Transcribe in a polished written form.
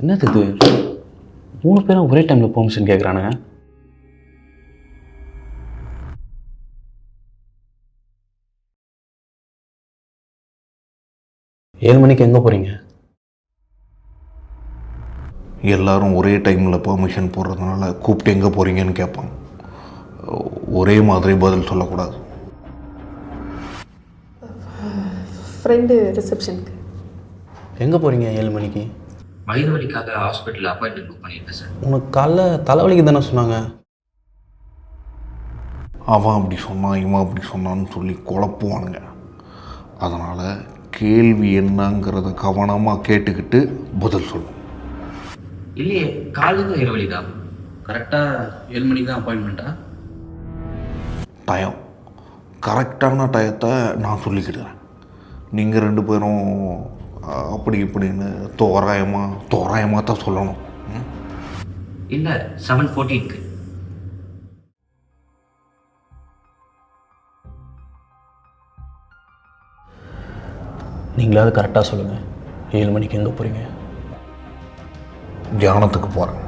என்னது இது? 3 பேரும் ஒரே டைமில் பெர்மிஷன் கேட்குறானுங்க. ஏழு மணிக்கு எங்கே போகிறீங்க? எல்லாரும் ஒரே டைமில் பெர்மிஷன் போடுறதுனால கூப்பிட்டு எங்கே போகிறீங்கன்னு கேட்பாங்க. ஒரே மாதிரி பதில் சொல்லக்கூடாது. ஃப்ரெண்டு ரிசப்ஷனுக்கு. எங்கே போகிறீங்க 7 மணிக்கு? வயிறு வலிக்காக ஹாஸ்பிட்டலில் அப்பாயின்மெண்ட் புக் பண்ணியிருக்கேன் சார். உனக்கு காலைல தலைவலிக்கு தானே சொன்னாங்க? அவன் அப்படி சொன்னான், இவன் அப்படி சொன்னான்னு சொல்லி குழப்புவானுங்க. அதனால் கேள்வி என்னங்கிறத கவனமாக கேட்டுக்கிட்டு பதில் சொல்லும். இல்லையே, காலையில் வயிறு வலி தான். கரெக்டாக 7 மணிக்கு தான் அப்பாயின்மெண்ட்டா? டயம் கரெக்டான டயத்தை நான் சொல்லிக்கிடுறேன். நீங்கள் 2 பேரும் அப்படி இப்படின்னு தோராயமாக தான் சொல்லணும். இல்லை, 7:14. நீங்களாவது கரெக்டாக சொல்லுங்கள். 7 மணிக்கு எங்கே போகிறீங்க? தியானத்துக்கு போகிறேன்.